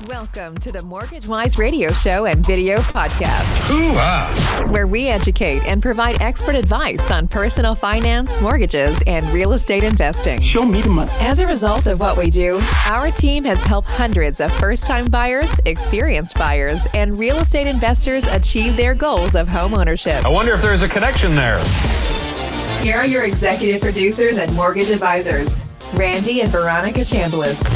Welcome to the Mortgage Wise radio show and video podcast, where we educate and provide expert advice on personal finance, mortgages, and real estate investing. Show me the money. As a result of what we do, our team has helped hundreds of first-time buyers, experienced buyers, and real estate investors achieve their goals of home ownership. I wonder if there's a connection there. Here are your executive producers and mortgage advisors, Randy and Veronica Chambliss.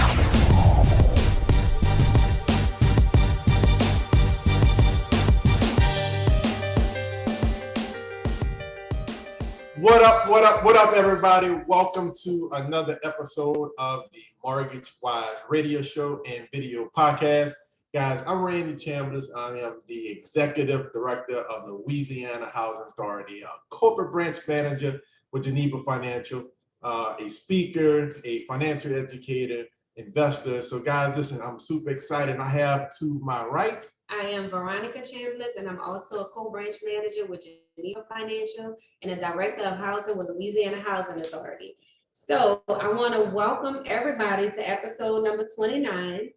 What up, everybody? Welcome to another episode of the Mortgage Wise radio show and video podcast. Guys, I'm Randy Chambliss. I am the Executive Director of the Louisiana Housing Authority, a corporate branch manager with Geneva Financial, a speaker, a financial educator, investor. So guys, listen, I'm super excited. I have to my right, I am Veronica Chambliss, and I'm also a co-branch manager with Geneva Financial and a director of housing with Louisiana Housing Authority. So I want to welcome everybody to episode number 29.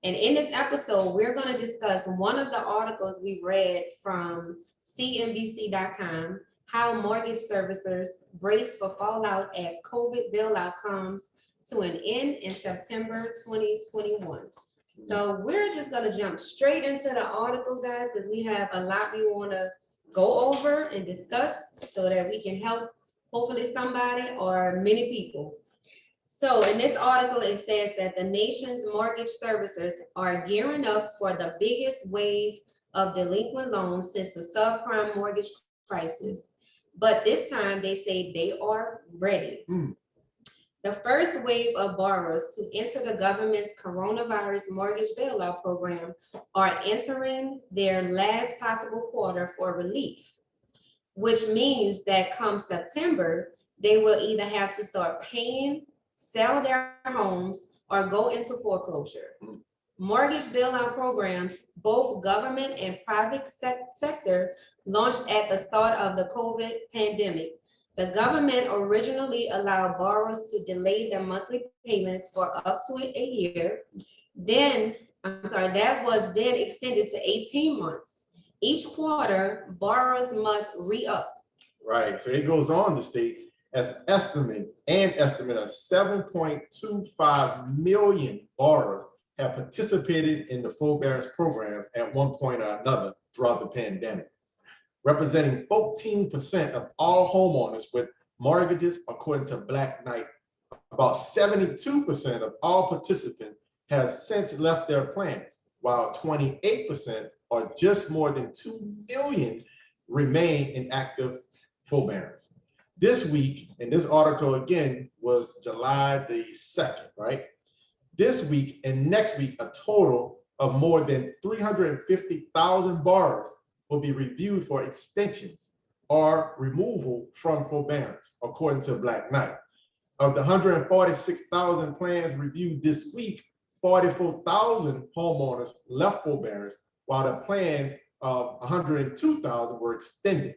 And in this episode, we're going to discuss one of the articles we read from CNBC.com, how mortgage servicers brace for fallout as COVID bailout comes to an end in September 2021. So we're just going to jump straight into the article, guys, because we have a lot we want to go over and discuss so that we can help hopefully somebody or many people. So in this article, it says that the nation's mortgage servicers are gearing up for the biggest wave of delinquent loans since the subprime mortgage crisis. But this time they say they are ready. The first wave of borrowers to enter the government's coronavirus mortgage bailout program are entering their last possible quarter for relief, which means that come September, they will either have to start paying, sell their homes, or go into foreclosure. Mortgage bailout programs, both government and private sector, launched at the start of the COVID pandemic. The government originally allowed borrowers to delay their monthly payments for up to a year. That was then extended to 18 months. Each quarter, borrowers must re-up. right? So it goes on to state as estimate of 7.25 million borrowers have participated in the forbearance programs at one point or another throughout the pandemic, representing 14% of all homeowners with mortgages, according to Black Knight. About 72% of all participants have since left their plans, while 28%, or just more than 2 million, remain in active forbearance. This week, and this article again was July the 2nd, right? This week and next week, a total of more than 350,000 borrowers will be reviewed for extensions or removal from forbearance, according to Black Knight. Of the 146,000 plans reviewed this week, 44,000 homeowners left forbearance, while the plans of 102,000 were extended,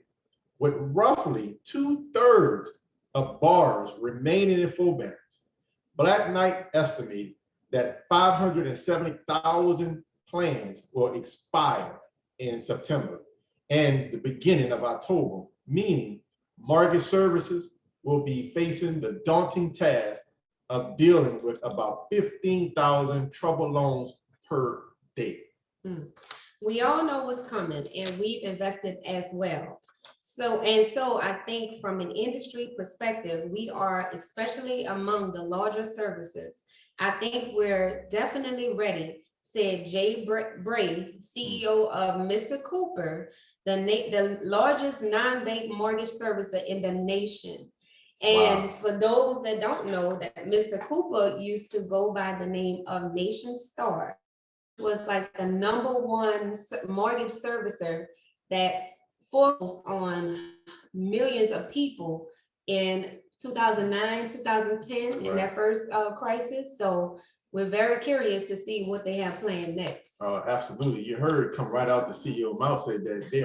with roughly 2/3 of borrowers remaining in forbearance. Black Knight estimated that 570,000 plans will expire in September and the beginning of October, meaning mortgage services will be facing the daunting task of dealing with about 15,000 troubled loans per day. We all know what's coming, and we've invested as well. So I think from an industry perspective, we are, especially among the larger servicers, I think we're definitely ready, said Jay Bray, CEO of Mr. Cooper, the largest non-bank mortgage servicer in the nation. And for those that don't know, that Mr. Cooper used to go by the name of Nation Star, was like the #1 mortgage servicer that focused on millions of people in 2009, 2010, in that first crisis. So we're very curious to see what they have planned next. Absolutely. You heard come right out the CEO mouth say that they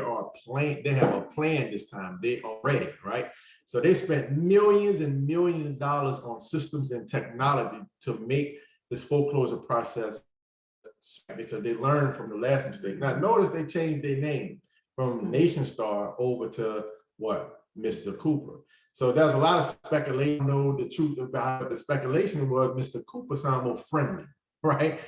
have a plan this time. They are ready, right? So they spent millions and millions of dollars on systems and technology to make this foreclosure process because they learned from the last mistake. Now, notice they changed their name from Nation Star over to what? Mr. Cooper. So there's a lot of speculation. Know the truth about the speculation was Mr. Cooper sounded more friendly, right?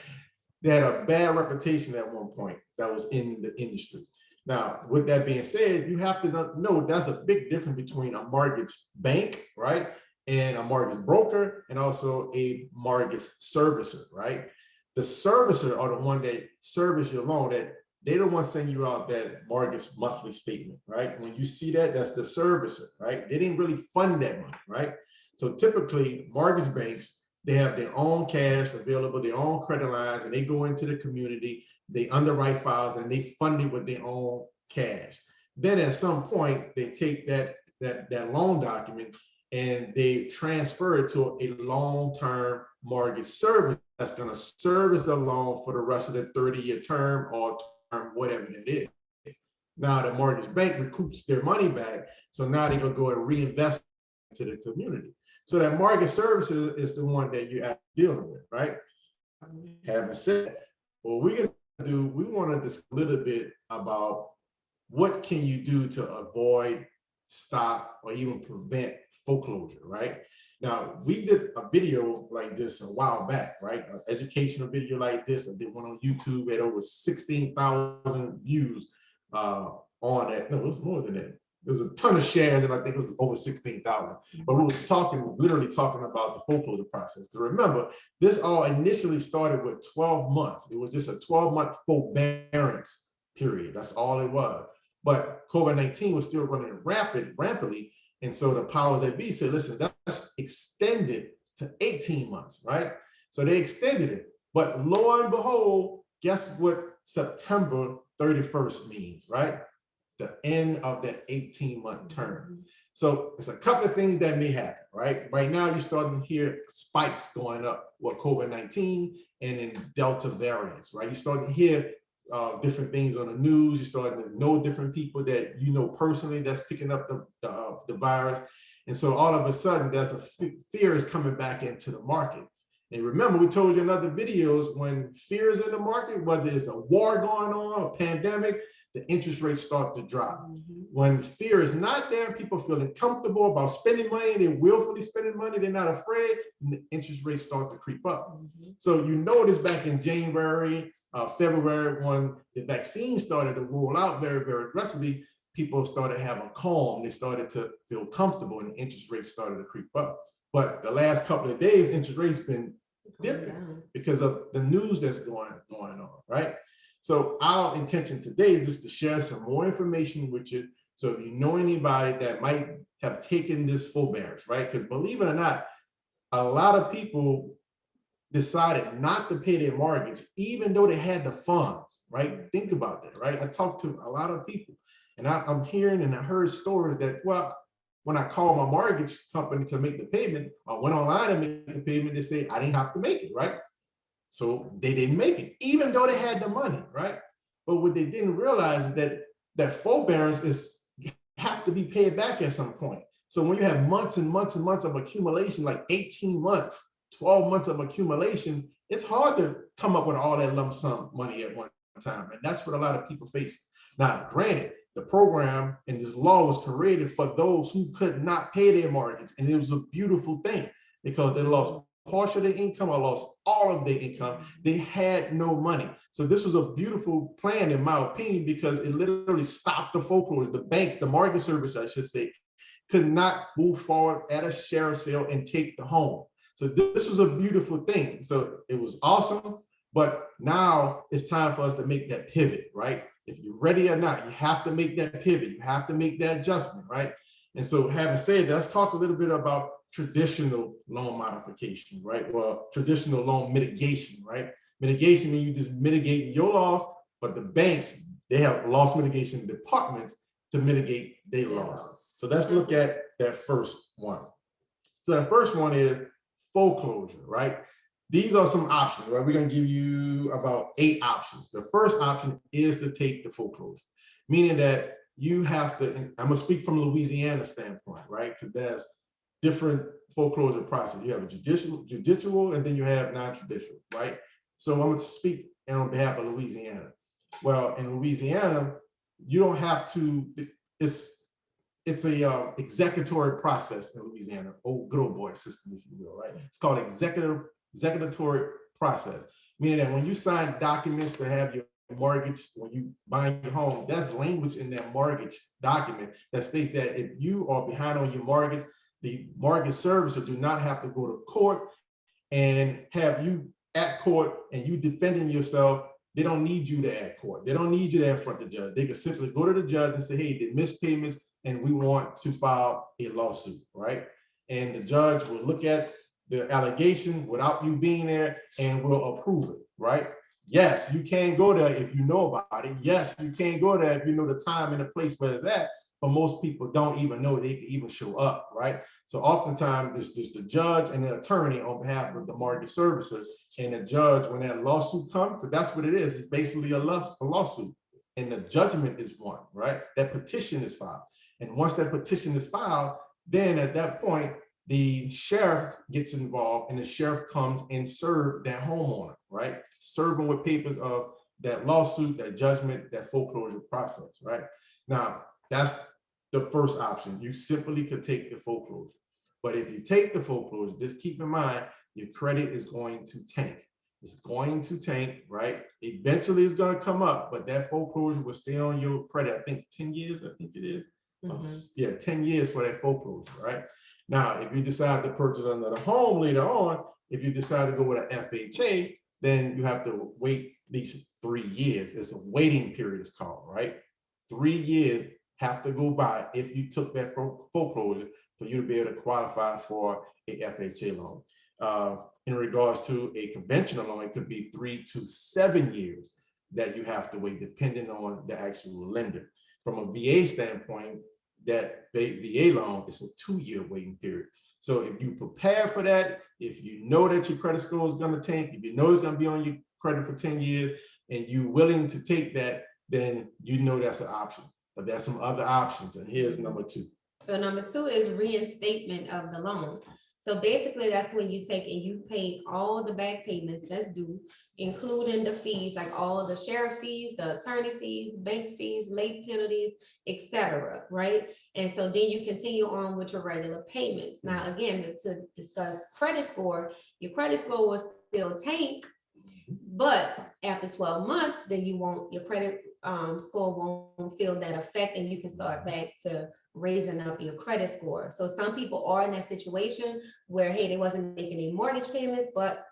They had a bad reputation at one point that was in the industry. Now, with that being said, you have to know there's a big difference between a mortgage bank, right, and a mortgage broker, and also a mortgage servicer, right? The servicer are the one that service your loan, that they don't want to send you out that mortgage monthly statement, right? When you see that, that's the servicer, right? They didn't really fund that money, right? So typically, mortgage banks, they have their own cash available, their own credit lines, and they go into the community, they underwrite files, and they fund it with their own cash. Then at some point, they take that loan document and they transfer it to a long-term mortgage service that's going to service the loan for the rest of the 30-year term or whatever it is. Now the mortgage bank recoups their money back, so now they're going to go and reinvest into the community. So that mortgage servicer is the one that you're dealing with, right? Having said that, what we're going to do, we want to discuss a little bit about what can you do to avoid, stop, or even prevent foreclosure, right? Now, we did a video like this a while back, right? An educational video like this. I did one on YouTube at over 16,000 views on it. No, it was more than that. There was a ton of shares, and I think it was over 16,000. But we were literally talking about the foreclosure process. So remember, this all initially started with 12 months. It was just a 12-month forbearance period. That's all it was. But COVID-19 was still running rampantly. And so the powers that be said, listen, that's extended to 18 months, right? So they extended it. But lo and behold, guess what September 31st means, right? The end of that 18-month term. So it's a couple of things that may happen, right? Right now, you're starting to hear spikes going up with COVID-19 and in Delta variants, right? You're starting to hear different things on the news. You're starting to know different people that you know personally that's picking up the virus. And so all of a sudden, there's a fear is coming back into the market. And remember, we told you in other videos, when fear is in the market, whether it's a war going on, a pandemic, the interest rates start to drop. When fear is not there, people feeling comfortable about spending money, they're willfully spending money, they're not afraid, and the interest rates start to creep up. So you notice back in January, February, when the vaccine started to roll out very, very aggressively, people started having calm, they started to feel comfortable, and the interest rates started to creep up. But the last couple of days, interest rates been dipping because of the news that's going on, right? So our intention today is just to share some more information with you. So if you know anybody that might have taken this forbearance, right? Because believe it or not, a lot of people decided not to pay their mortgage, even though they had the funds, right? Think about that, right? I talked to a lot of people, and I'm hearing and I heard stories that, well, when I called my mortgage company to make the payment, I went online and made the payment, they say I didn't have to make it, right? So they didn't make it, even though they had the money, right? But what they didn't realize is that forbearance have to be paid back at some point. So when you have months and months and months of accumulation, like 18 months, 12 months of accumulation, it's hard to come up with all that lump sum money at one time. And that's what a lot of people face. Now, granted, the program and this law was created for those who could not pay their mortgage. And it was a beautiful thing because they lost partial of their income or lost all of their income. They had no money. So this was a beautiful plan, in my opinion, because it literally stopped the foreclosure. The banks, the mortgage service, I should say, could not move forward at a sheriff sale and take the home. So this was a beautiful thing. So it was awesome, but now it's time for us to make that pivot, right? If you're ready or not, you have to make that pivot. You have to make that adjustment, right? And so having said that, let's talk a little bit about traditional loan modification, right? Well, traditional loan mitigation, right? Mitigation means you just mitigate your loss, but the banks, they have loss mitigation departments to mitigate their loss. So let's look at that first one. So the first one is foreclosure, right? These are some options, right? We're going to give you about 8 options. The first option is to take the foreclosure, meaning that you have to, I'm going to speak from Louisiana standpoint, right? Because there's different foreclosure process. You have a judicial, and then you have non-judicial, right? So I'm going to speak on behalf of Louisiana. Well, in Louisiana, you don't have to, it's a executory process in Louisiana, good old boy system, if you will, right? It's called executory process, meaning that when you sign documents to have your mortgage, when you buy your home, that's language in that mortgage document that states that if you are behind on your mortgage, the mortgage servicer do not have to go to court and have you at court and you defending yourself. They don't need you to at court. They don't need you to confront the judge. They can simply go to the judge and say, hey, they missed payments and we want to file a lawsuit, right? And the judge will look at the allegation without you being there and will approve it, right? Yes, you can go there if you know about it. Yes, you can go there if you know the time and the place where it's at, but most people don't even know they can even show up, right? So oftentimes it's just the judge and the attorney on behalf of the mortgage servicer, and the judge, when that lawsuit comes, because that's what it is, it's basically a lawsuit, and the judgment is won, right? That petition is filed. And once that petition is filed, then at that point, the sheriff gets involved and the sheriff comes and serve that homeowner, right? Serve them with papers of that lawsuit, that judgment, that foreclosure process, right? Now, that's the first option. You simply could take the foreclosure. But if you take the foreclosure, just keep in mind, your credit is going to tank. It's going to tank, right? Eventually it's going to come up, but that foreclosure will stay on your credit. I think 10 years, I think it is. Yeah, 10 years for that foreclosure, right? Now, if you decide to purchase another home later on, if you decide to go with an FHA, then you have to wait at least 3 years. It's a waiting period, it's called, right? 3 years have to go by if you took that foreclosure for you to be able to qualify for a FHA loan. In regards to a conventional loan, it could be 3 to 7 years that you have to wait, depending on the actual lender. From a VA standpoint, that VA loan is a 2-year waiting period. So if you prepare for that, if you know that your credit score is going to tank, if you know it's going to be on your credit for 10 years, and you're willing to take that, then you know that's an option. But there's some other options, and here's number 2. So number 2 is reinstatement of the loan. So basically that's when you take and you pay all the back payments that's due, including the fees, like all the sheriff fees, the attorney fees, bank fees, late penalties, etc. Right? And so then you continue on with your regular payments. Now, again, to discuss credit score, your credit score will still tank, but after 12 months, then your credit score won't feel that effect, and you can start back to raising up your credit score. So some people are in that situation where, hey, they wasn't making any mortgage payments, but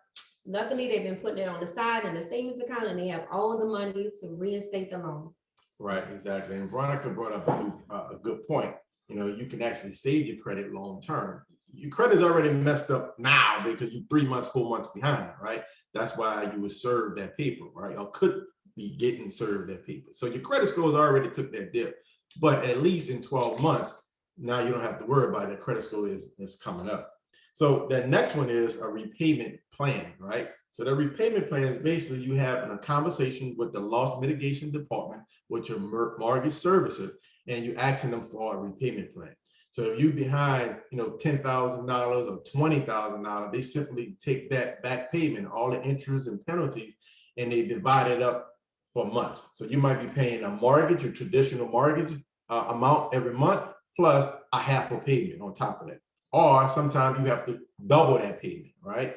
luckily they've been putting it on the side in a savings account, and they have all the money to reinstate the loan. Right, exactly. And Veronica brought up a good point. You know, you can actually save your credit long term. Your credit is already messed up now because you're 3 months, 4 months behind, right? That's why you would serve that paper, right? Or could be getting served that paper. So your credit scores already took that dip. But at least in 12 months, now you don't have to worry about it. The credit score is coming up. So the next one is a repayment plan, right? So the repayment plan is basically you have a conversation with the loss mitigation department, with your mortgage servicer, and you're asking them for a repayment plan. So if you're behind, $10,000 or $20,000, they simply take that back payment, all the interest and penalties, and they divide it up for months. So you might be paying a mortgage, a traditional mortgage amount every month, plus a half a payment on top of that. Or sometimes you have to double that payment, right?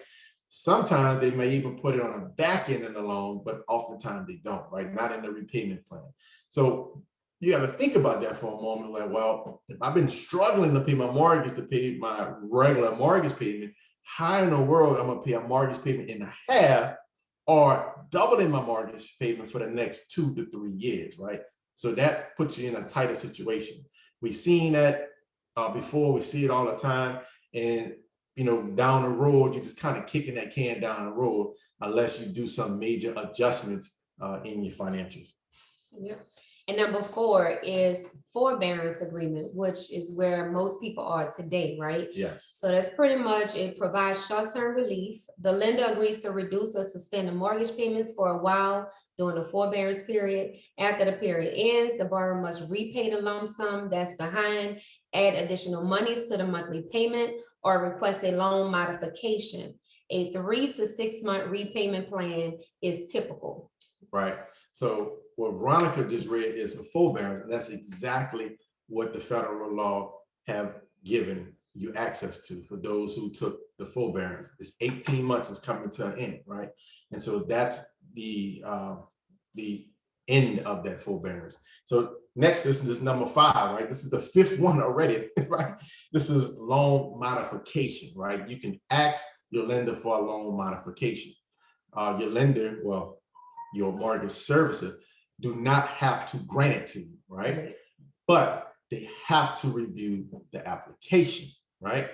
Sometimes they may even put it on the back end of the loan, but oftentimes they don't, right? Not in the repayment plan. So you got to think about that for a moment. Like, well, if I've been struggling to pay my mortgage, to pay my regular mortgage payment, how in the world I'm going to pay a mortgage payment in half or doubling my mortgage payment for the next 2 to 3 years, right? So that puts you in a tighter situation. We've seen that before, we see it all the time. And, down the road, you're just kind of kicking that can down the road unless you do some major adjustments in your financials. Yep. And number 4 is forbearance agreement, which is where most people are today, right? Yes. So that's pretty much, it provides short-term relief. The lender agrees to reduce or suspend the mortgage payments for a while during the forbearance period. After the period ends, the borrower must repay the lump sum that's behind, add additional monies to the monthly payment, or request a loan modification. A 3 to 6 month repayment plan is typical. Right. So what Veronica just read is a forbearance, and that's exactly what the federal law have given you access to for those who took the forbearance. It's 18 months is coming to an end, right? And so that's the end of that forbearance. So next, this is number 5, right? This is the 5th one already, right? This is loan modification, right? You can ask your lender for a loan modification. Your lender, well, your mortgage servicer, do not have to grant it to you, right? But they have to review the application, right?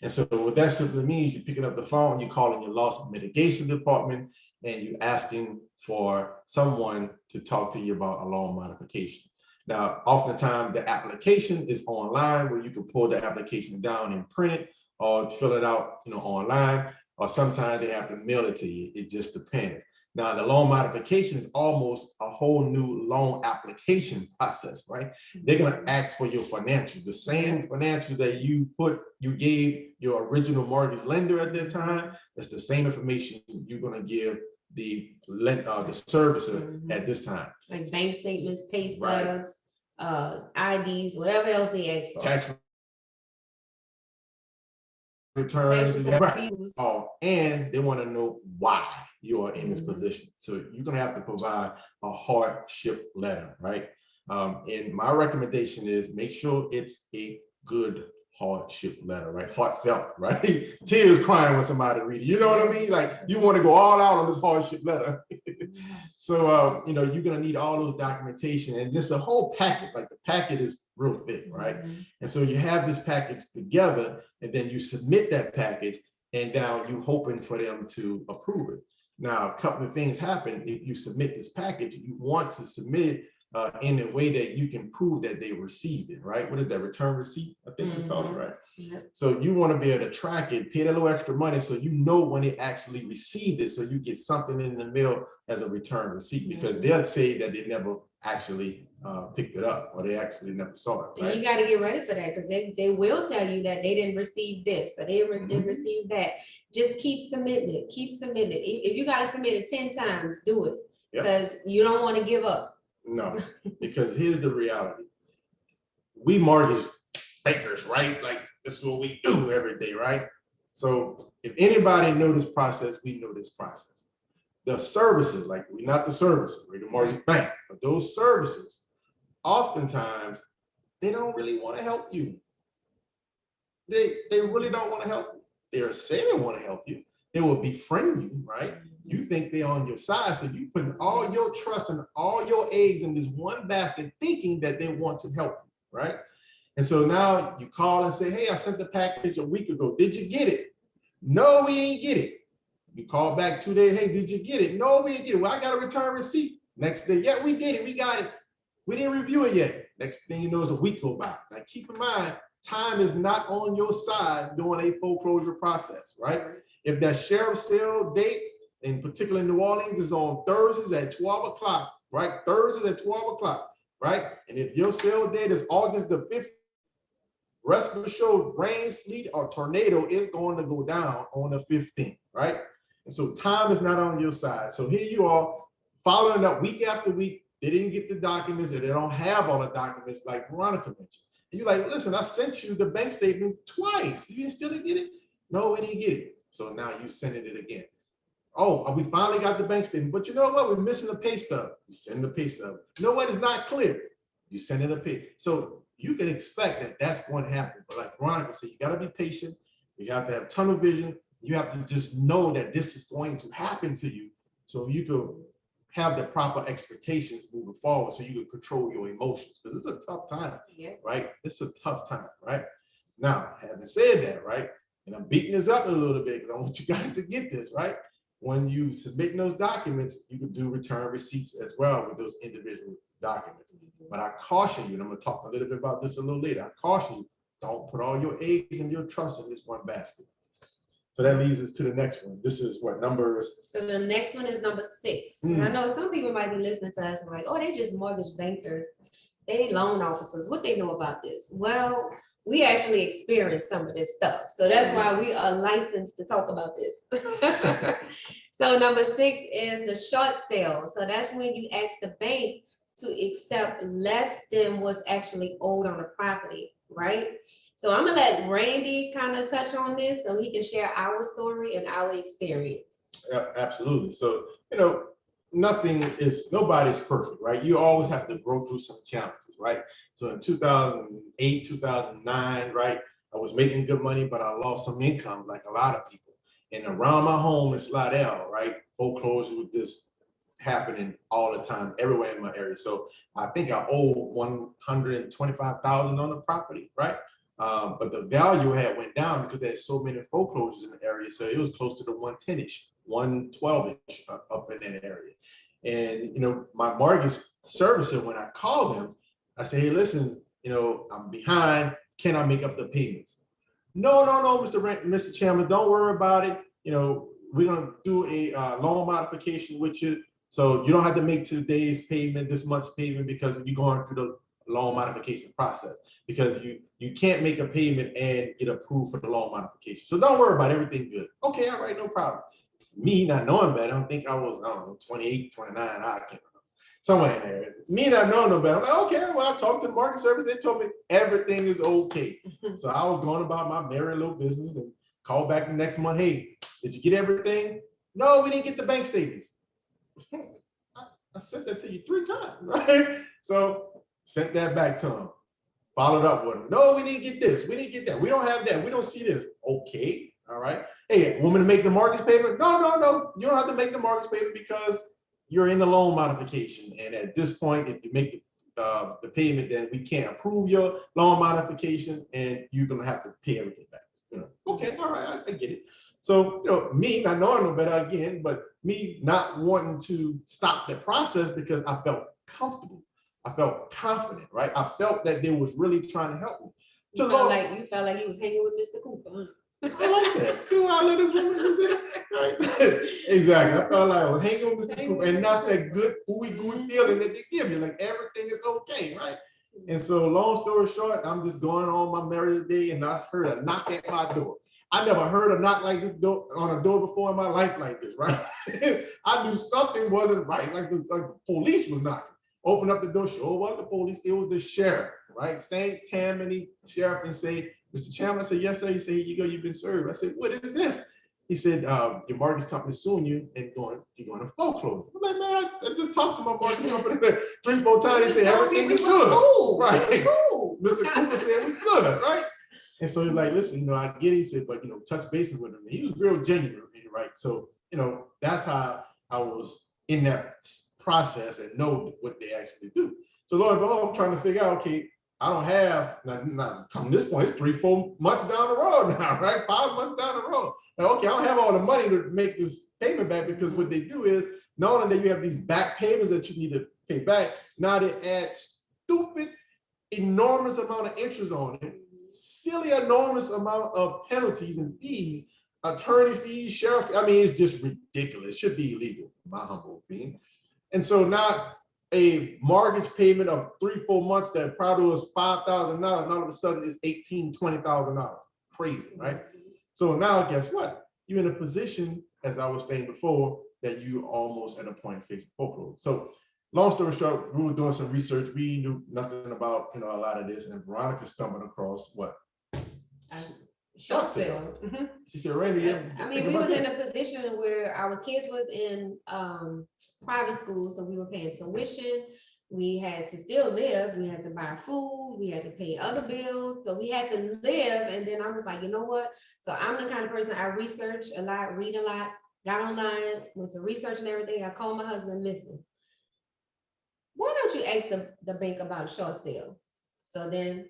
And so what that simply means, you're picking up the phone, you're calling your loss mitigation department, and you're asking for someone to talk to you about a loan modification. Now, oftentimes the application is online, where you can pull the application down and print it, or fill it out, online, or sometimes they have to mail it to you. It just depends. Now, the loan modification is almost a whole new loan application process, right? They're going to ask for your financials, the same financials that you gave your original mortgage lender at that time. That's the same information you're going to give the servicer at this time. Like bank statements, pay stubs, IDs, whatever else they ask for. Tax returns, and they want to know why you are in this position. So you're going to have to provide a hardship letter, right? And my recommendation is make sure it's a good hardship letter, right? Heartfelt, right? Tears crying when somebody read it. You know what I mean? Like, you want to go all out on this hardship letter. So, you're going to need all those documentation, and this a whole packet. Like, the packet is real thick, right? And so you have this package together, and then you submit that package, and now you're hoping for them to approve it. Now, a couple of things happen. If you submit this package, you want to submit it in a way that you can prove that they received it, right? What is that, return receipt? I think it's called, right? So you want to be able to track it, pay a little extra money so you know when they actually received it, so you get something in the mail as a return receipt, because they'll say that they never actually picked it up, or they actually never saw it, right? And you got to get ready for that, because they will tell you that they didn't receive this, or they didn't receive that. Just keep submitting it, keep submitting it. If you got to submit it 10 times, do it, because you don't want to give up. No, because here's the reality. We mortgage bankers, right? Like, this is what we do every day, right? So if anybody know this process, we know this process. The services, like, we're not the servicer, we're the mortgage bank, but those services, oftentimes, they don't really want to help you. They really don't want to help you. They're saying they want to help you. They will befriend you, right? You think they're on your side, so you put all your trust and all your eggs in this one basket, thinking that they want to help you, right? And so now you call and say, hey, I sent the package a week ago. Did you get it? No, we ain't get it. You call back 2 days, hey, did you get it? No, we didn't get it. Well, I got a return receipt. Next day, yeah, we did it. We got it. We didn't review it yet. Next thing you know, it's a week go by. Now, keep in mind, time is not on your side during a foreclosure process, right? If that sheriff's sale date, in particular in New Orleans, is on Thursdays at 12 o'clock, right? Thursdays at 12 o'clock, right? And if your sale date is August the 5th, rest assured, rain, sleet, or tornado is going to go down on the 15th, right? And so time is not on your side. So here you are, following up week after week. They didn't get the documents, and they don't have all the documents like Veronica mentioned. And you're like, listen, I sent you the bank statement twice. You still didn't get it? No, we didn't get it. So now you sending it again. Oh, we finally got the bank statement, but you know what? We're missing the pay stub. You send the pay stub. You know what? It's not clear. You send it a pay. So you can expect that that's going to happen. But like Veronica said, you got to be patient. You have to have tunnel vision. You have to just know that this is going to happen to you, so you can have the proper expectations moving forward, so you can control your emotions, because it's a tough time, right? It's a tough time, right? Now, having said that, right, and I'm beating this up a little bit because I want you guys to get this, right? when you submit those documents, you can do return receipts as well with those individual documents. But I caution you, and I'm going to talk a little bit about this a little later. I caution you, don't put all your eggs and your trust in this one basket. So that leads us to the next one. This is what numbers? So the next one is number 6. I know some people might be listening to us and like, oh, they just mortgage bankers. They loan officers. What they know about this? Well, we actually experienced some of this stuff. So that's why we are licensed to talk about this. So number 6 is the short sale. So that's when you ask the bank to accept less than what's actually owed on the property, right? So I'm gonna let Randy kind of touch on this so he can share our story and our experience. Yeah, absolutely. So, nobody's perfect, right? You always have to go through some challenges, right? So in 2008, 2009, right, I was making good money, but I lost some income like a lot of people. And around my home in Slidell, right, foreclosure was just happening all the time, everywhere in my area. So I think I owe $125,000 on the property, right? But the value had went down because there's so many foreclosures in the area. So it was close to the 110-ish, 112-ish up in that area. And, my mortgage servicer, when I called them, I said, hey, listen, I'm behind. Can I make up the payments? No, Mr. Chambliss, don't worry about it. We're going to do a loan modification with you. So you don't have to make today's payment, this month's payment, because you're going through the loan modification process, because you can't make a payment and get approved for the loan modification. So don't worry about it, everything good. Okay, all right, no problem. Me not knowing better, I think I was, 28, 29, I can't remember, somewhere in there. Me not knowing no better, I'm like, okay, well, I talked to the market service, they told me everything is okay. So I was going about my merry little business and called back the next month, hey, did you get everything? No, we didn't get the bank statements. I sent that to you 3 times, right? So sent that back to him, followed up with him. No, we didn't get this. We didn't get that. We don't have that. We don't see this. Okay. All right. Hey, want me to make the mortgage payment? No. You don't have to make the mortgage payment because you're in the loan modification. And at this point, if you make the payment, then we can't approve your loan modification and you're going to have to pay everything back. Okay. All right. I get it. So, me not knowing no better again, but me not wanting to stop the process because I felt comfortable. I felt confident, right? I felt that they was really trying to help me. You felt like he was hanging with Mr. Cooper. I like that. See why I let this woman listen? Right? Exactly. I felt like I was hanging with Mr. Cooper. And that's that good ooey gooey feeling that they give you, like everything is okay, right? And so long story short, I'm just going on my merry day and I heard a knock at my door. I never heard a knock like this on a door before in my life like this, right? I knew something wasn't right, like the police was knocking. Open up the door, sure was the police, it was the sheriff, right? St. Tammany sheriff, and say, Mr. Chambliss, I said, yes, sir. He said, here you go, you've been served. I said, what is this? He said, your mortgage company suing you and you're going to foreclose. I'm like, man, I just talked to my mortgage company 3-4 times. He said, everything is good. Cool. Right. Cool. Mr. Cooper said, we're good, right? And so he's like, listen, I get it. He said, but, touch base with him. And he was real genuine, right? So, that's how I was in that process and know what they actually do. So lo and behold, I'm trying to figure out, okay, I don't have, not come this point, it's 3-4 months down the road now, right? 5 months down the road. Now, okay, I don't have all the money to make this payment back, because what they do is, not only that you have these back payments that you need to pay back, now they add stupid, enormous amount of interest on it, silly, enormous amount of penalties and fees, attorney fees, sheriff, it's just ridiculous. It should be illegal, in my humble opinion. And so now a mortgage payment of 3-4 months that probably was $5,000, and all of a sudden is $18,000-$20,000. Crazy, right? So now guess what? You're in a position, as I was saying before, that you almost at a point of facing foreclosure. So long story short, we were doing some research. We knew nothing about a lot of this, and Veronica stumbled across what? Short sale. Mm-hmm. She said, Randy, we was in a position where our kids was in private school, so we were paying tuition. We had to still live. We had to buy food. We had to pay other bills. So we had to live. And then I was like, you know what? So I'm the kind of person, I research a lot, read a lot, got online, went to research and everything. I called my husband, listen, why don't you ask the bank about a short sale? So then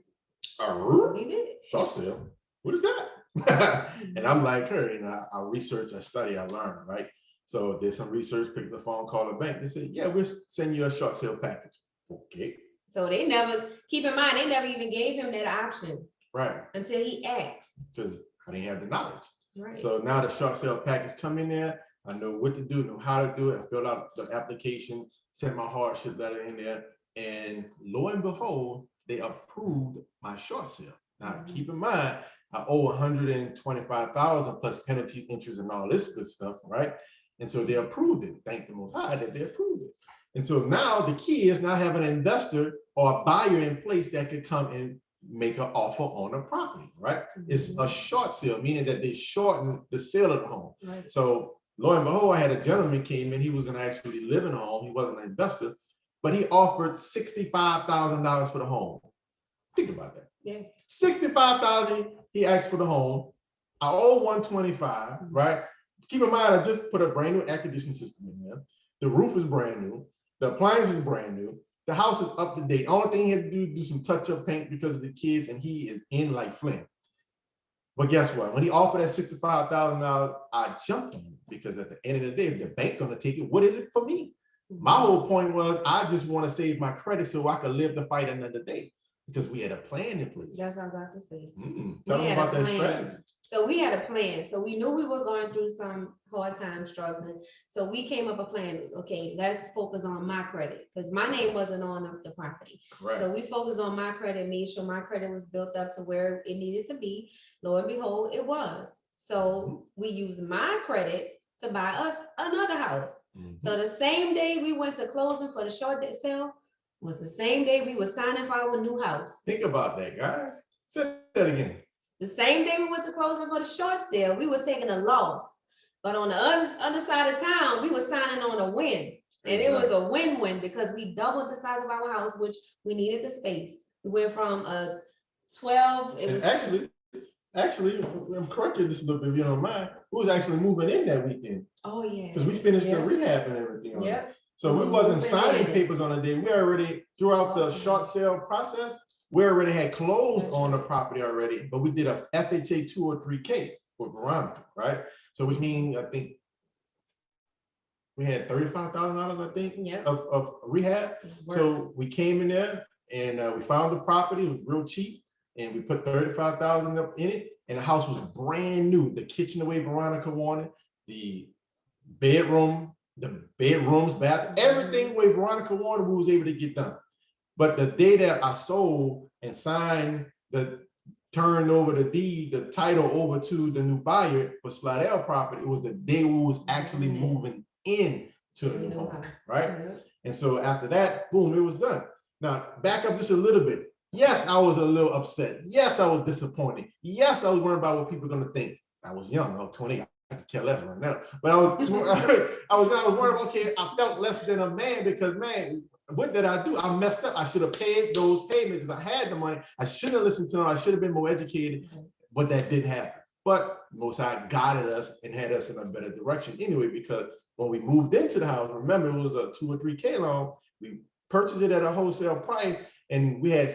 we did it. Short sale? What is that? And I'm like her, I research, I study, I learn, right? So did some research, picked up the phone, called the bank. They said, yeah, we'll send you a short sale package. Okay. So they never, keep in mind, they never even gave him that option. Right. Until he asked. Because I didn't have the knowledge. Right. So now the short sale package come in there. I know what to do, know how to do it. I filled out the application, sent my hardship letter in there, and lo and behold, they approved my short sale. Now, keep in mind, I owe $125,000 plus penalties, interest, and all this good stuff, right? And so they approved it. Thank the Most High that they approved it. And so now the key is now have an investor or a buyer in place that could come and make an offer on a property, right? It's a short sale, meaning that they shorten the sale of the home. Right. So lo and behold, I had a gentleman came in, he was gonna actually live in a home, he wasn't an investor, but he offered $65,000 for the home. Think about that. Yeah. $65,000, he asked for the home. I owe $125,000, right? Keep in mind, I just put a brand new air conditioning system in there. The roof is brand new. The appliance is brand new. The house is up to date. Only thing he had to do some touch-up paint because of the kids, and he is in like Flint. But guess what? When he offered that $65,000, I jumped on it because at the end of the day, if the bank gonna take it, what is it for me? My whole point was I just want to save my credit so I could live the fight another day because we had a plan in place. That's what I was about to say. Tell them about that strategy. So we had a plan. So we knew we were going through some hard times struggling. So we came up a plan. Okay, let's focus on my credit because my name wasn't on the property. Right. So we focused on my credit, made sure my credit was built up to where it needed to be. Lo and behold, it was. So we used my credit to buy us another house. So the same day we went to closing for the short sale was the same day we were signing for our new house. Think about that, guys. Say that again. The same day we went to closing for the short sale, we were taking a loss. But on the other side of town, we were signing on a win. And it was a win-win because we doubled the size of our house, which we needed the space. We went from a 12. It was Actually, I'm correcting this a little bit if you don't mind. We was actually moving in that weekend. Oh yeah. Because we finished the rehab and everything. Yeah. So we wasn't signing papers on the day. We already, throughout the short sale process, we already had closed on the property already, but we did a FHA 203K with Veronica, right? So which means I think we had $35,000, I think, of rehab. So we came in there and we found the property. It was real cheap. And we put $35,000 up in it, and the house was brand new. The kitchen the way Veronica wanted, the bedrooms, bath, everything the way Veronica wanted, we was able to get done. But the day that I sold and signed turned over the deed, the title over to the new buyer for Slidell property, it was the day we was actually moving in to the new home, right? And so after that, boom, it was done. Now back up just a little bit. Yes, I was a little upset. Yes, I was disappointed. Yes, I was worried about what people are gonna think. I was young, I was 20. I could care less right now. But I was worried about, okay, I felt less than a man because, man, what did I do? I messed up. I should have paid those payments. I had the money. I shouldn't have listened to them. I should have been more educated, but that didn't happen. But Most High guided us and had us in a better direction anyway, because when we moved into the house, remember it was a 2 or 3K loan. We purchased it at a wholesale price. And we had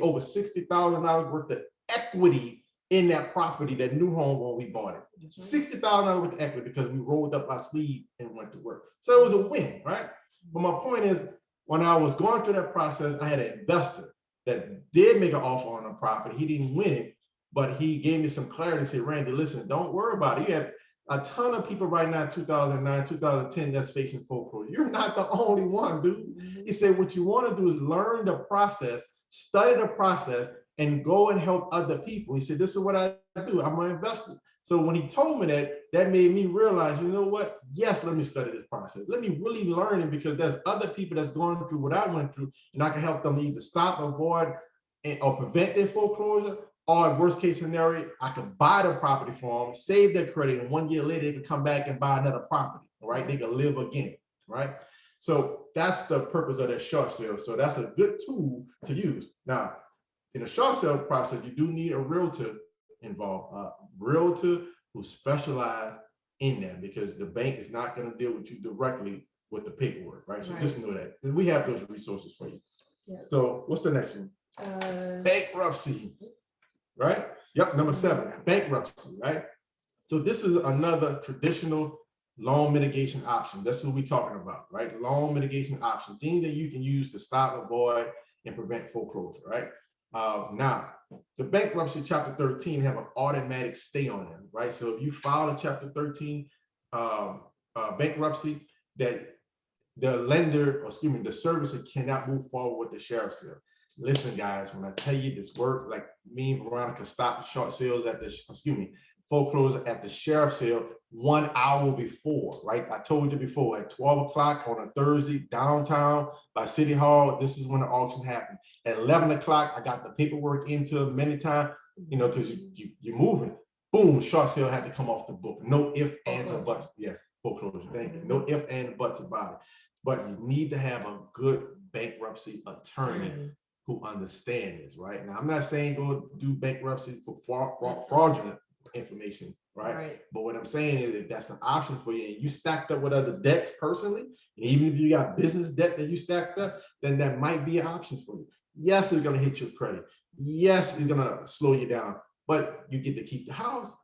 over $60,000 worth of equity in that property, that new home when we bought it. $60,000 worth of equity because we rolled up our sleeve and went to work. So it was a win, right? But my point is, when I was going through that process, I had an investor that did make an offer on the property. He didn't win it, but he gave me some clarity and said, Randy, listen, don't worry about it. You have a ton of people right now, 2009, 2010, that's facing foreclosure. You're not the only one, dude. He said, what you want to do is learn the process, study the process, and go and help other people. He said, this is what I do. I'm an investor. So when he told me that, that made me realize, you know what? Yes, let me study this process. Let me really learn it because there's other people that's going through what I went through, and I can help them either stop, avoid, or prevent their foreclosure. Or worst case scenario, I could buy the property for them, save their credit, and 1 year later, they could come back and buy another property, right? They could live again, right? So that's the purpose of that short sale. So that's a good tool to use. Now, in a short sale process, you do need a realtor involved, a realtor who specializes in that because the bank is not going to deal with you directly with the paperwork, right? So just know that. And we have those resources for you. Yeah. So what's the next one? Bankruptcy. Right? Yep, number 7, bankruptcy, right? So this is another traditional loan mitigation option. That's what we're talking about, right? Loan mitigation option, things that you can use to stop, avoid, and prevent foreclosure, right? Now, the bankruptcy chapter 13 have an automatic stay on them, right? So if you file a chapter 13 bankruptcy, that the lender, or excuse me, the servicer cannot move forward with the sheriff's sale. Listen, guys, when I tell you this work, like me and Veronica stopped short sales at the, excuse me, foreclosure at the sheriff's sale 1 hour before, right? I told you before, at 12 o'clock on a Thursday, downtown by City Hall, this is when the auction happened. At 11 o'clock, I got the paperwork into many times, you know, because you're moving. Boom, short sale had to come off the book. No ifs, ands, or buts. Yeah, foreclosure, thank you. No ifs, ands, buts about it. But you need to have a good bankruptcy attorney who understands this, right? Now, I'm not saying go do bankruptcy for fraudulent information, right? But what I'm saying is, if that's an option for you and you stacked up with other debts personally, and even if you got business debt that you stacked up, then that might be an option for you. Yes, it's gonna hit your credit. Yes, it's gonna slow you down, but you get to keep the house.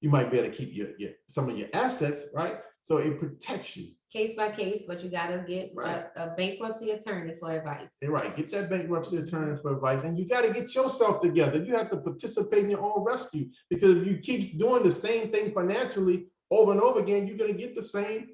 You might be able to keep your some of your assets, right? So it protects you. Case by case, but you gotta get a bankruptcy attorney for advice. Right, get that bankruptcy attorney for advice, and you got to get yourself together. You have to participate in your own rescue, because if you keep doing the same thing financially over and over again, you're gonna get the same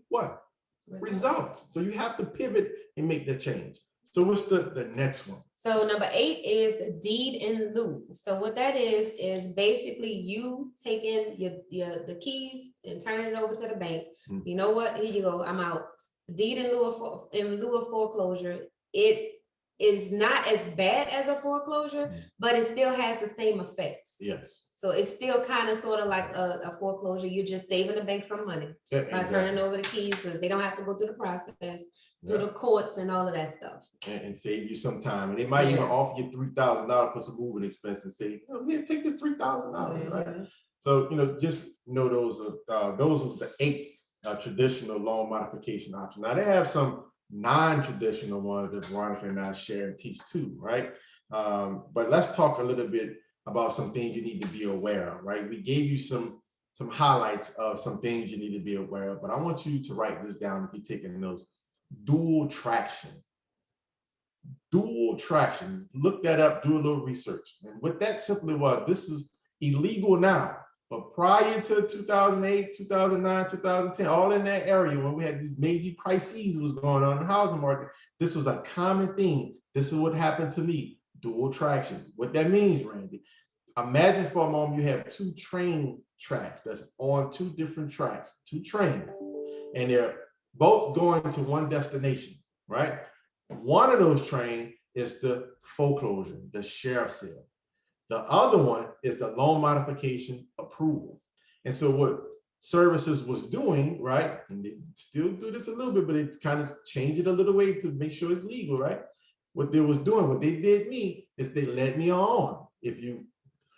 results. So you have to pivot and make that change. So what's the next one? So number 8 is the deed in lieu. So what that is basically you taking the keys and turning it over to the bank. You know what? Here you go. I'm out. Deed in lieu of foreclosure. It is not as bad as a foreclosure, but it still has the same effects. Yes. So it's still kind of sort of like a foreclosure. You're just saving the bank some money by turning over the keys, because they don't have to go through the process, through the courts and all of that stuff. And save you some time. And they might even offer you $3,000 for some moving expense and say, here, take this $3,000, right? So, just know those was the 8 traditional loan modification options. Now they have some non-traditional ones that Veronica and I share and teach too, right? But let's talk a little bit about some things you need to be aware of, right? We gave you some highlights of some things you need to be aware of, but I want you to write this down and be taking notes. Dual traction. Dual traction. Look that up, do a little research. And what that simply was, this is illegal now, but prior to 2008, 2009, 2010, all in that area when we had these major crises was going on in the housing market, this was a common thing. This is what happened to me. Dual traction. What that means, Randy, imagine for a moment you have 2 train tracks that's on 2 different tracks, 2 trains, and they're both going to one destination, right? One of those trains is the foreclosure, the sheriff's sale. The other one is the loan modification approval. And so what services was doing, right? And they still do this a little bit, but they kind of change it a little way to make sure it's legal, right? What they was doing, what they did me is they led me on. If you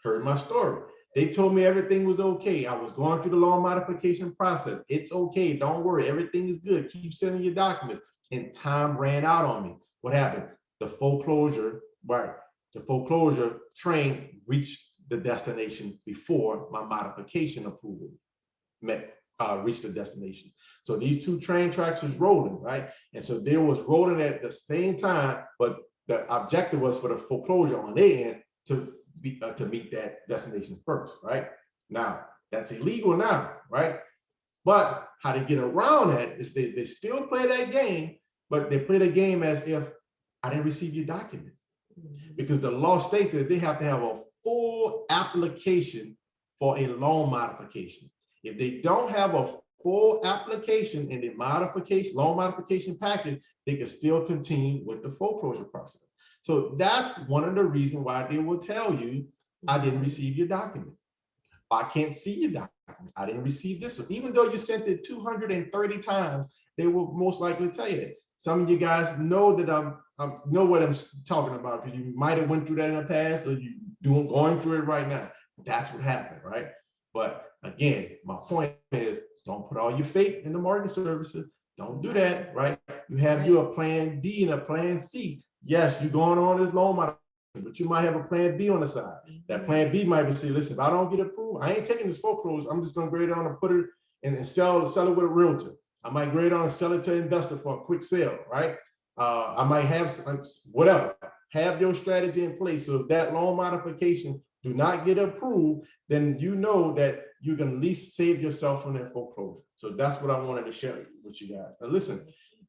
heard my story, they told me everything was okay. I was going through the loan modification process. It's okay. Don't worry. Everything is good. Keep sending your documents. And time ran out on me. What happened? The foreclosure, right? The foreclosure train reached the destination before my modification approval reached the destination. So these 2 train tracks was rolling, right? And so they was rolling at the same time, but the objective was for the foreclosure on their end to meet that destination first, right? Now, that's illegal now, right? But how to get around that is they still play that game, but they play the game as if I didn't receive your document. Because the law states that they have to have a full application for a loan modification. If they don't have a full application in the loan modification package, they can still continue with the foreclosure process. So that's one of the reasons why they will tell you, I didn't receive your document. I can't see your document. I didn't receive this one. Even though you sent it 230 times, they will most likely tell you that. Some of you guys know that I know what I'm talking about, because you might have went through that in the past, or you going through it right now. That's what happened, right? But again, my point is, don't put all your faith in the mortgage services. Don't do that, right? You have your plan D and a plan C. Yes, you're going on this loan modification, but you might have a plan B on the side. That plan B might be saying, listen, if I don't get approved, I ain't taking this foreclosure. I'm just going to grade it on and put it and sell it with a realtor. I might grade on and sell it to an investor for a quick sale, right? I might have whatever. Have your strategy in place. So if that loan modification do not get approved, then you know that you can at least save yourself from that foreclosure. So that's what I wanted to share with you guys. Now listen,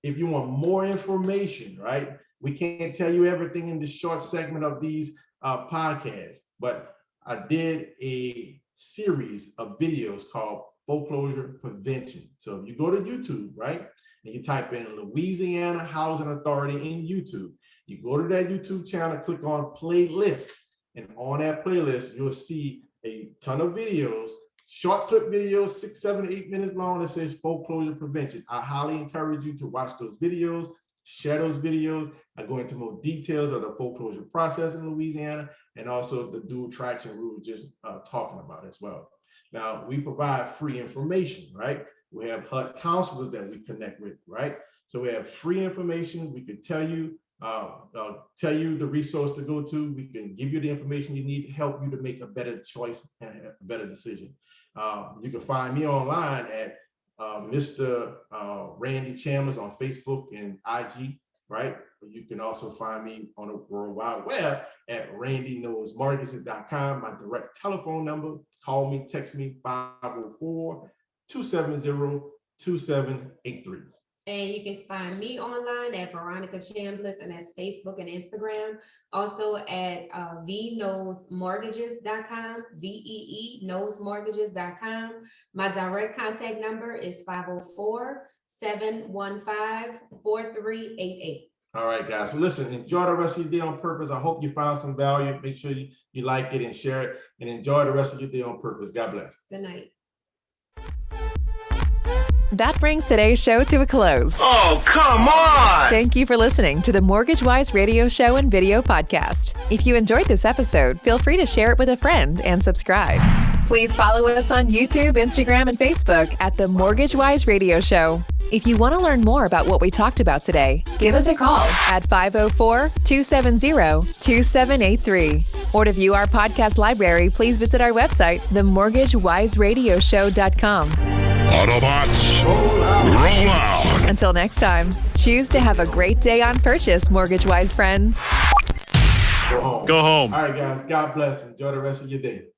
if you want more information, right? We can't tell you everything in this short segment of these podcasts, but I did a series of videos called Foreclosure Prevention. So if you go to YouTube, right? And you type in Louisiana Housing Authority in YouTube, you go to that YouTube channel, click on playlist. And on that playlist, you'll see a ton of videos, short clip videos, 6, 7, 8 minutes long that says foreclosure prevention. I highly encourage you to watch those videos, share those videos. I go into more details of the foreclosure process in Louisiana and also the dual traction we were just talking about as well. Now, we provide free information, right? We have HUD counselors that we connect with, right? So we have free information. We could tell you the resource to go to. We can give you the information you need to help you to make a better choice and a better decision. You can find me online at Mr. Randy Chambliss on Facebook and IG, right? You can also find me on the World Wide Web at randyknowsmortgages.com. My direct telephone number, call me, text me, 504-270-2783. And you can find me online at Veronica Chambliss, and that's Facebook and Instagram. Also at vknowsmortgages.com, VEE-knowsmortgages.com. My direct contact number is 504-715-4388. All right, guys. Well, listen, enjoy the rest of your day on purpose. I hope you found some value. Make sure you like it and share it, and enjoy the rest of your day on purpose. God bless. Good night. That brings today's show to a close. Oh, come on! Thank you for listening to the Mortgage Wise radio show and video podcast. If you enjoyed this episode, feel free to share it with a friend and subscribe. Please follow us on YouTube, Instagram, and Facebook at the Mortgage Wise Radio Show. If you want to learn more about what we talked about today, give us a call at 504-270-2783. Or to view our podcast library, please visit our website, themortgagewiseradioshow.com. Autobots, roll out. Until next time, choose to have a great day on purchase, Mortgage Wise friends. Go home. Go home. All right, guys. God bless. Enjoy the rest of your day.